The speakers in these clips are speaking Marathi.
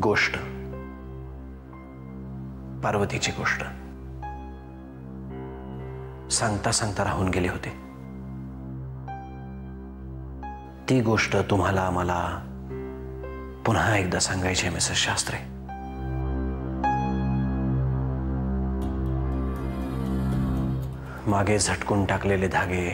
गोष्ट, पार्वतीची गोष्ट सांगता सांगता राहून गेले होते. ती गोष्ट तुम्हाला मला पुन्हा एकदा सांगायची आहे मिसेस शास्त्री. मागे झटकून टाकलेले धागे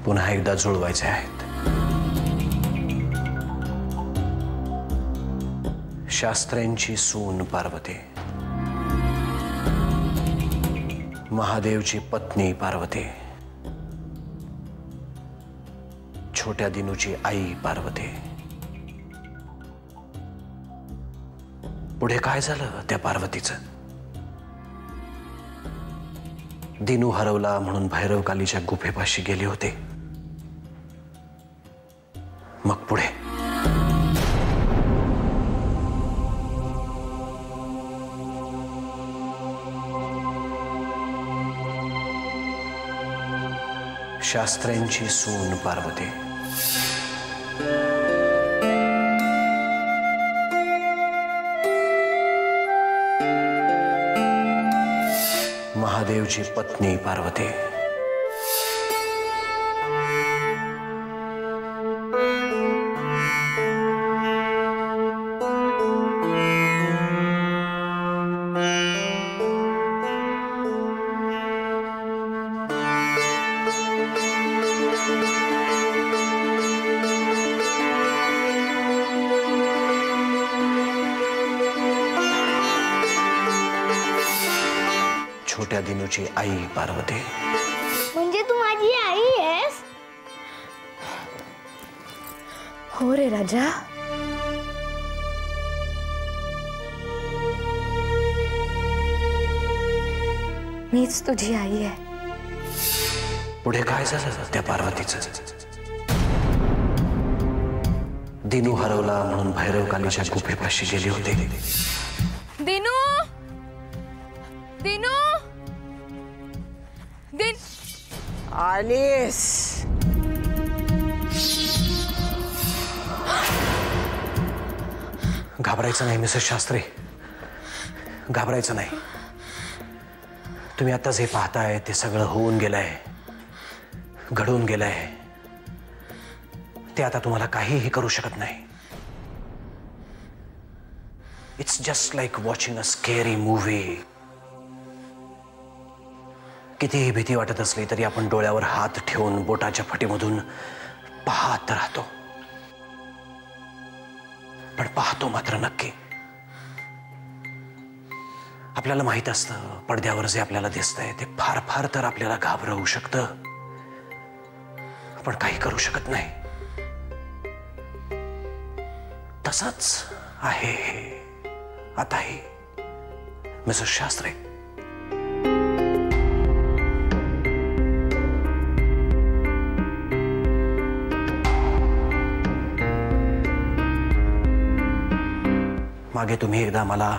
पुन्हा एकदा जुळवायचे आहेत. शास्त्र्यांची सून पार्वती, महादेवची पत्नी पार्वती, छोट्या दिनूची आई पार्वती. पुढे काय झालं त्या पार्वतीचं? दिनू हरवला म्हणून भैरवकालीच्या गुफेपाशी गेले होते. मग पुढे शास्त्र्यांची सून पार्वती, महादेवची पत्नी पार्वती, छोट्या दिनूची आई पार्वती. म्हणजे तू माझी आई आहेस? हो रे राजा. मीच तुझी आई आहे. पुढे काय झालं त्या पार्वतीचं? दिनू हरवला म्हणून भैरवकालीच्या गुफेपाशी गेले होते. दिनू, दिनू, आलीस? घाबरायचं नाही मिसेस शास्त्री, घाबरायचं नाही. तुम्ही आता जे पाहताय ते सगळं होऊन गेलंय, घडून गेलंय. ते आता तुम्हाला काहीही करू शकत नाही. It's just like watching a scary movie. कितीही भीती वाटत असली तरी आपण डोळ्यावर हात ठेवून बोटाच्या फटीमधून पाहत राहतो. पण पाहतो मात्र नक्की. आपल्याला माहित असतं पडद्यावर जे आपल्याला दिसतंय ते फार फार तर आपल्याला घाबरवू शकतं, पण काही करू शकत नाही. तसंच आहे आताही मिसेस शास्त्री. मागे तुम्ही एकदा मला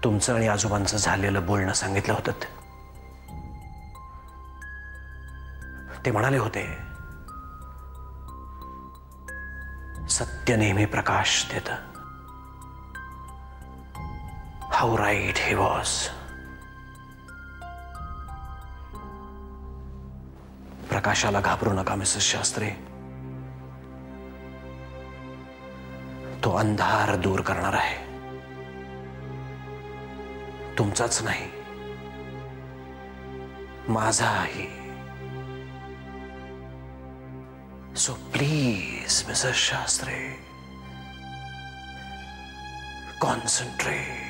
तुमचं आणि आजोबांचं झालेलं बोलणं सांगितलं होतं. ते म्हणाले होते सत्य नेहमी प्रकाश देतं. How right he was. प्रकाशाला घाबरू नका मिसेस शास्त्री. तो अंधार दूर करणार आहे, तुमचाच नाही माझाही. So please Mrs Shastri, concentrate.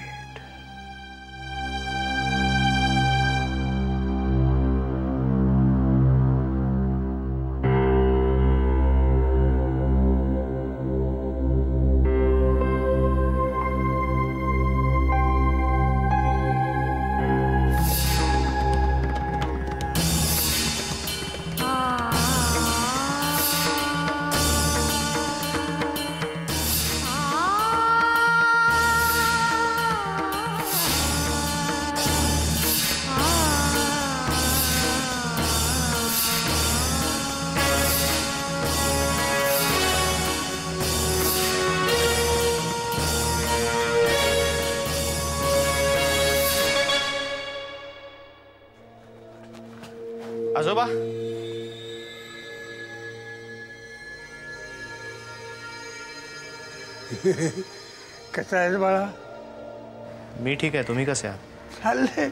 आजोबा, कसा आहेस बाळा? मी ठीक आहे. तुम्ही कसे आहात? चाललंय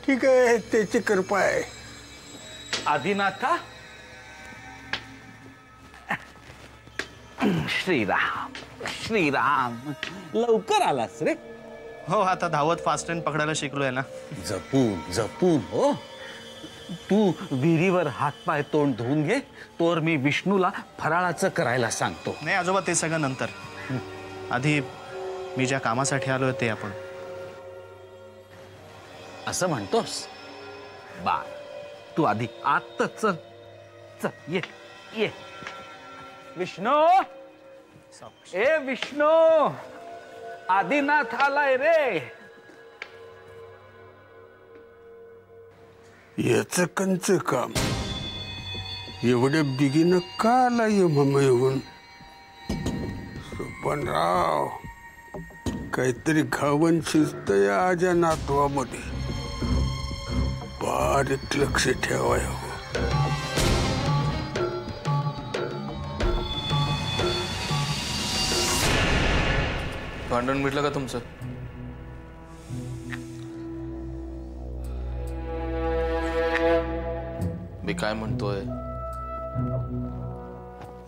ठीक आहे, त्याची कृपा आहे. आदिनाथा, श्रीराम श्रीराम, लवकर आलास रे. हो, आता धावत फास्ट ट्रेन पकडायला शिकलोय ना. जपून जपून हो. तू विहिरीवर हातपाय तोंड धुवून घे, तोवर मी विष्णूला फराळाचं करायला सांगतो. नाही आजोबा, ते सगळं नंतर. आधी मी ज्या कामासाठी आलोय ते आपण. असं म्हणतोस? बा, तू आधी आत चल. चल, ये ये. विष्णू, ए विष्णू, आदिनाथ आलाय रे. याचं कंच काम एवढ्या बिगीनं का आला ये मुंबईहून? सोपनराव, काहीतरी घावन शिस्त या आजा नातवामध्ये. बारीक लक्ष ठेवाय हो. भांडण मिटलं का तुमचं? मी काय म्हणतोय,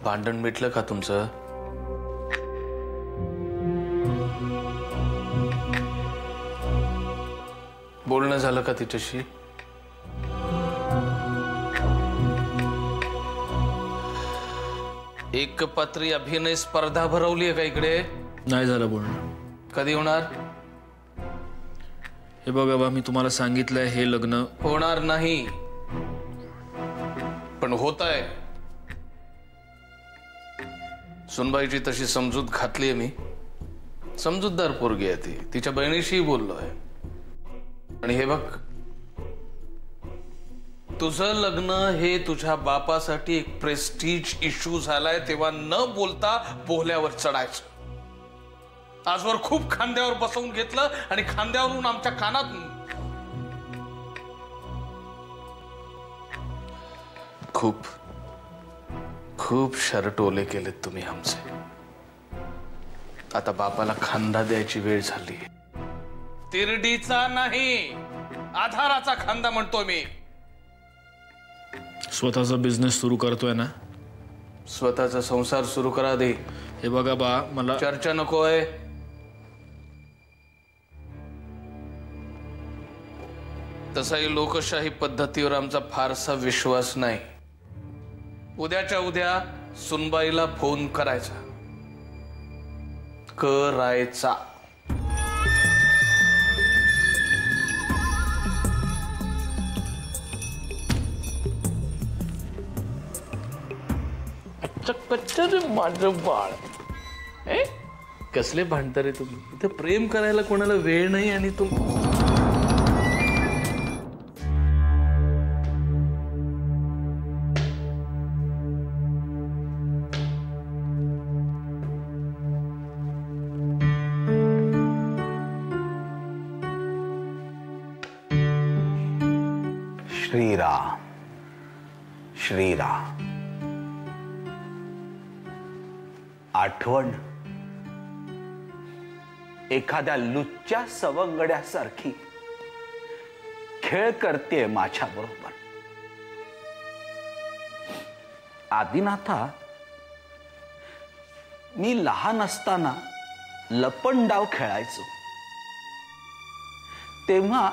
भांडण मिटलं का तुमचं? बोलणं झालं का तिच्याशी? एकपात्री अभिनय स्पर्धा भरवली आहे का इकडे? नाही झालं बोलणं. कधी होणार? हे बघा बा, मी तुम्हाला सांगितलंय हे लग्न होणार नाही, पण होत आहे. सुनबाईची तशी समजूत घातली आहे मी. समजूतदार पोरगी आहे ती. तिच्या बहिणीशी बोललोय. आणि हे बघ, तुझं लग्न हे तुझ्या बापासाठी एक प्रेस्टीज इश्यू झालाय, तेव्हा न बोलता बोहल्यावर चढायचं. आजवर खूप खांद्यावर बसवून घेतलं आणि खांद्यावरून आमच्या कानात खूप खूप शर्ट ओले केलेत तुम्ही आमचे. आता बापाला खांदा द्यायची वेळ झाली. तिरडीचा नाही, आधाराचा खांदा म्हणतोय मी. स्वतःचा बिझनेस सुरू करतोय ना. स्वतःचा संसार सुरू करा दे. हे बघा बा, मला चर्चा नकोय. तसाही लोकशाही पद्धतीवर आमचा फारसा विश्वास नाही. उद्याच्या उद्या सुनबाईला फोन करायचा. माझं बाळ, कसले भांडता रे तुम्ही? इथं प्रेम करायला कोणाला वेळ नाही. आणि श्रीराम श्रीराम. आठवण एखाद्या लुच्च्या सवंगड्यासारखी खेळ करते माझ्या बरोबर. आदिनाथा, मी लहान असताना लपंडाव खेळायचो. तेव्हा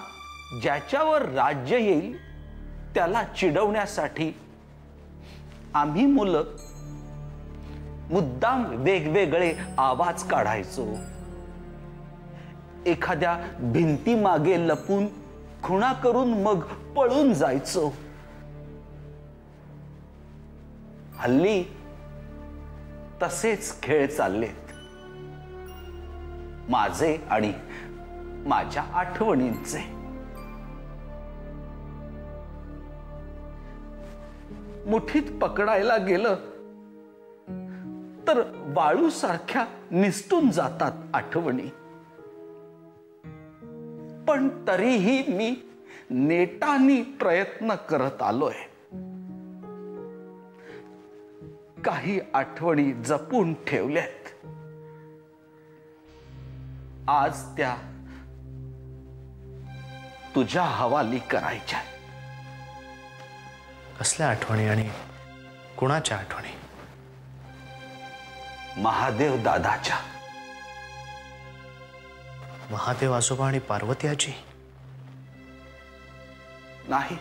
ज्याच्यावर राज्य येईल त्याला चिडवण्यासाठी आम्ही मुलं मुद्दाम वेगवेगळे आवाज काढायचो. एखाद्या भिंतीमागे लपून खुणा करून मग पळून जायचो. हल्ली तसेच खेळ चाललेत, माझे आणि माझ्या आठवणींचे. मुठीत पकडायला गेलं तर वाळूसारख्या निसटून जातात आठवणी. पण तरीही मी नेटाने प्रयत्न करत आलोय. काही आठवणी जपून ठेवल्यात. आज त्या तुझ्या हवाली करायच्या. कसल्या आठवणी आणि कुणाच्या आठवणी? महादेव दादाच्या. महादेव आजोबा आणि पार्वती आजी? नाही,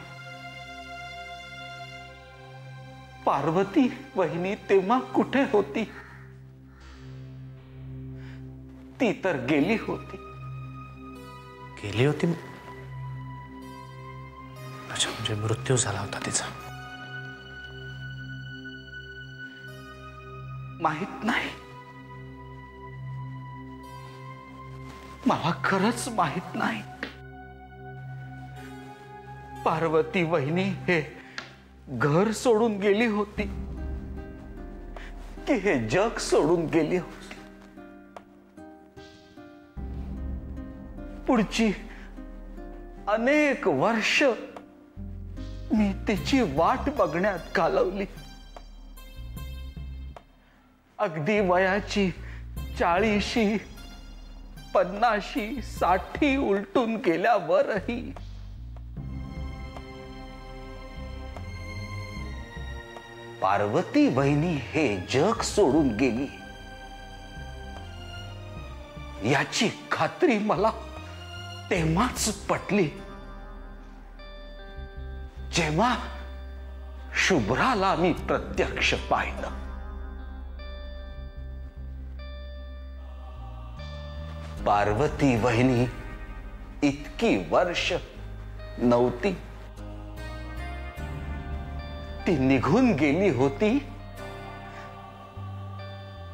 पार्वती वहिनी तेव्हा कुठे होती? ती तर गेली होती. गेली होती? अच्छा, म्हणजे मृत्यू झाला होता तिचा. माहित नाही, मला खरंच माहित नाही. पार्वती वहिनी हे घर सोडून गेली होती की हे जग सोडून गेली होती? पुढची अनेक वर्ष मी तिची वाट बघण्यात घालवली. अगदी वयाची 40, 50, 60 उलटून गेल्यावरही पार्वती बहिणी हे जग सोडून गेली याची खात्री मला तेव्हाच पटली जेव्हा शुभ्राला मी प्रत्यक्ष पाहिलं. पार्वती बहिणी इतकी वर्ष नव्हती. ती निघून गेली होती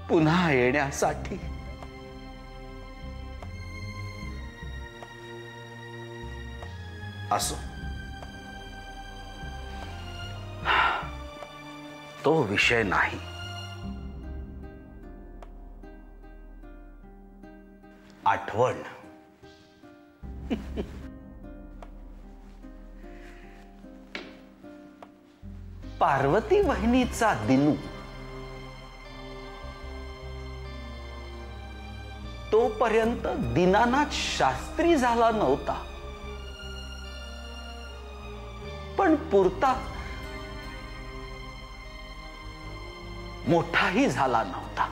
पुन्हा येण्यासाठी. असो, तो विषय नाही. आठवण. पार्वती बहिणीचा दिनू तोपर्यंत दीनानाथ शास्त्री झाला नव्हता, पण पुरता मोठाही झाला नव्हता.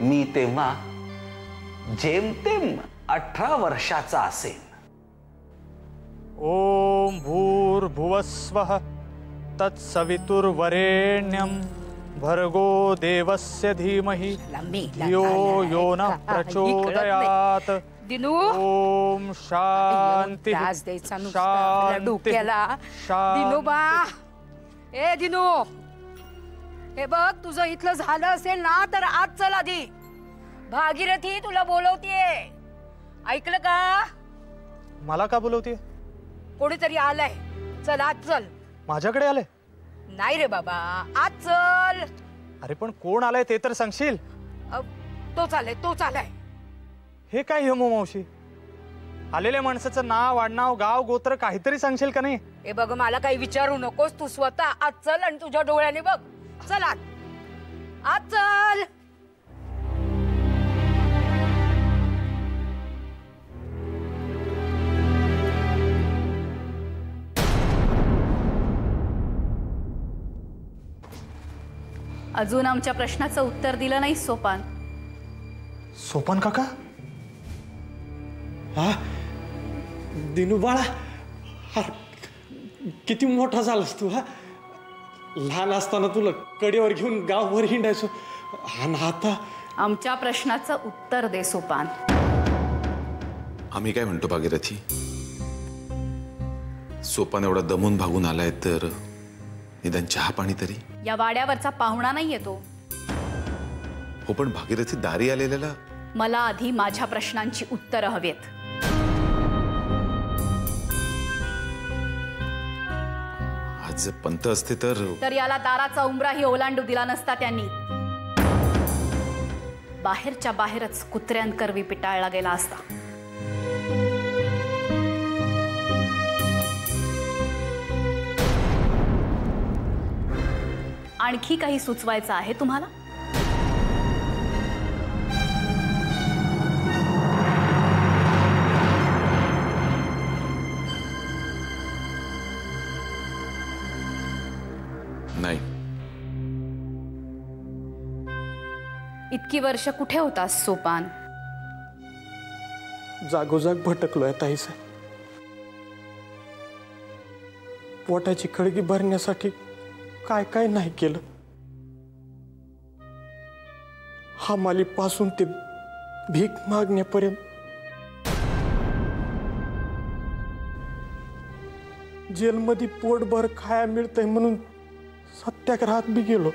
मी तेव्हा जेमतेम 18 वर्षाचा असेल. ओम भूर्भुवस्वः तत्सवितुर्वरेण्यं भर्गो देवस्य धीमहि धियो यो नः प्रचोदयात्. ओम शांती शांती दिनोबा. ए दिनू, हे बघ, तुझं इथलं झालं असेल ना तर आज चल. आधी भागीरथी तुला बोलवतीये, ऐकलं का? मला का बोलवतीये? कोणीतरी आलंय. चल आज चल. माझ्याकडे आले? नाही रे बाबा, आज चल. अरे पण कोण आलाय ते तर सांगशील. तोच आलाय, तोच आलाय. हे काय हेमू मावशी? आलेल्या माणसाचं नाव, आडनाव, गाव, गोत्र काहीतरी सांगशील का नाही? हे बघ, मला काही विचारू नकोस. तू स्वतः आज चल आणि तुझ्या डोळ्याने बघ. चल आज, आज चल. अजून आमच्या प्रश्नाचं उत्तर दिलं नाही सोपान. सोपान काका? हा दिनू बाळा, हा किती मोठा झालास तू. हा लहान असताना तुला कडेवर घेऊन गावभर हिंडायचो, आणि आता आमच्या प्रश्नाचं उत्तर दे सोपान. आम्ही काय म्हणतो भागीरथी, सोपान एवढा दमून भागून आलाय तर निदान चहा पाणी तरी. या वाड्यावरचा पाहुणा नाहीये तो. हो पण भागीरथी, दारी आलेल्याला मला आधी माझ्या प्रश्नांची उत्तरं हवेत. आज पंत असते तर याला दाराचा उंबराही ओलांडू दिला नसता त्यांनी. बाहेरच्या बाहेरच कुत्र्यांकरवी पिटाळला गेला असता. आणखी काही सुचवायचं आहे तुम्हाला? नाही. इतकी वर्ष कुठे होतास सोपान? जागोजाग भटकलोय ताईसाहेब. पोटाची खळगी भरण्यासाठी काय काय नाही केलं. हमालीपासून ते भीक मागण्यापर्यंत, जेलमध्ये पोटभर खाया मिळतंय म्हणून सत्याग्रहात बी गेलो.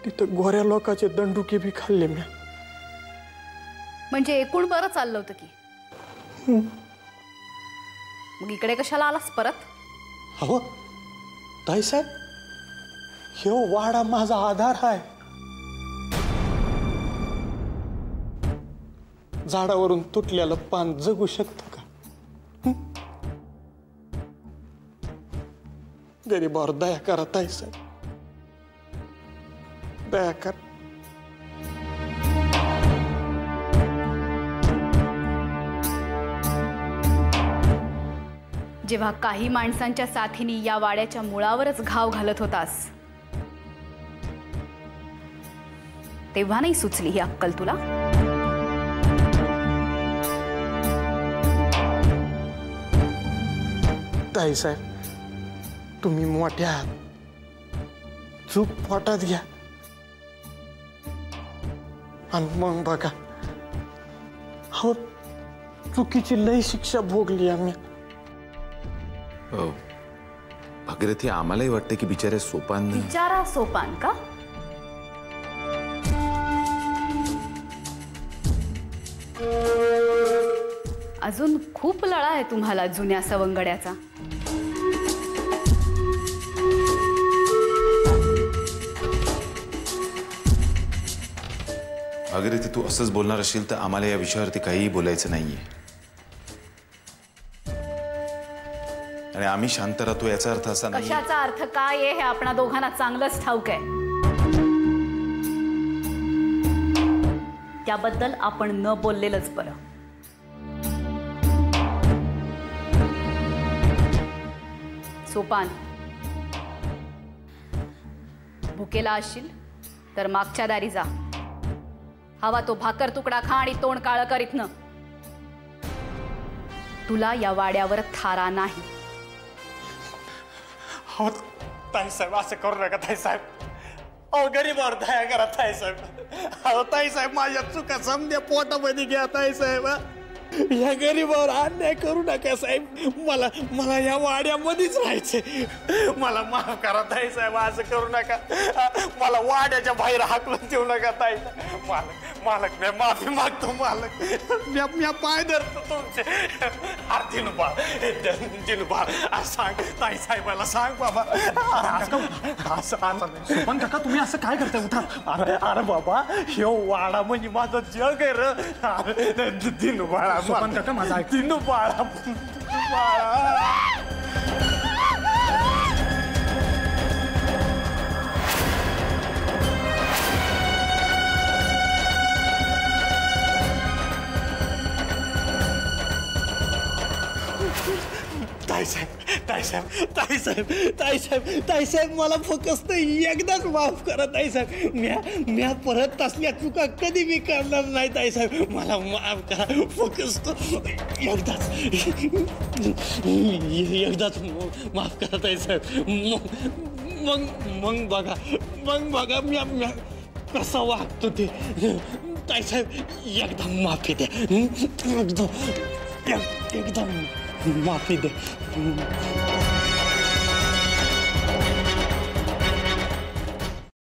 तिथं गोऱ्या लोकांचे दंडुके बी खाल्ले म्या. म्हणजे एकूण बरं चाललं होतं की? मग इकडे कशाला आलास परत? हो ताईसाहेब, हे वाडा माझा आधार आहे. झाडावरून तुटलेलं पान जगू शकतं का? गरीबावर दया करा ताईसाहेब, दया कर. जेव्हा काही माणसांच्या साथीने या वाड्याच्या मुळावरच घाव घालत होतास, तेव्हा नाही सुचली ही अक्कल तुला? ताईसाहेब, तुम्ही मोठे आहात, चूक पोटात घ्या आणि मग बघा. हो, चुकीची लई शिक्षा भोगली आम्ही. भागीरथी, आम्हालाही वाटतं की बिचारे सोपान. बिचारा सोपान का? अजून खूप लळा आहे तुम्हाला जुन्या सवंगड्याचा. भागीरथी, तू असंच बोलणार असशील तर आम्हाला या विषयावरती काहीही बोलायचं नाहीये. आणि आम्ही शांत राहतो याचा अर्थ असा नाही. कशाचा अर्थ काय आहे हे आपणा दोघांना चांगलंच ठाऊक आहे. त्याबद्दल आपण न बोललेलंच बरं. सोपान, भुकेला असशील तर मागच्या दारी जा. हवा तो भाकर तुकडा खा आणि तोंड काळं करीत न. तुला या वाड्यावर थारा नाही. हो ताईसाहेब, असं करू नका ताईसाहेब. अहो, गरीबावर दया करा ताईसाहेब. अहो ताईसाहेब, माझ्या चुका समजा पोटामध्ये घ्या ताईसाहेब. या गरीबावर अन्याय करू नका साहेब. मला या वाड्यामध्येच राहायचंय. मला माफ करा ताईसाहेब, असं करू नका. मला वाड्याच्या बाहेर हाकलून देऊ नका ताईसाहेब. मालक मी माफी मागतो मालक. मी पाय धरतो तुमचे. दिनूबा सांग ताईसाहेबाला, सांग बाबा. सोपान काका, तुम्ही असं काय करताय? उठा. अरे बाबा, हे वाडा म्हणजे माझं जग आहे र. दिनूबा, सोपान काका माझा ऐक. दिनूबा, ताईसाहेब मला फक्त एकदाच माफ करा ताईसाहेब. म्या परत तसल्या चुका कधी बी करणार नाही ताईसाहेब. मला माफ करा फक्त एकदाच माफ करा ताईसाहेब. मग बघा म्या कसा वागतो ते. ताईसाहेब, एकदम माफी द्या. एकदम माफी दे.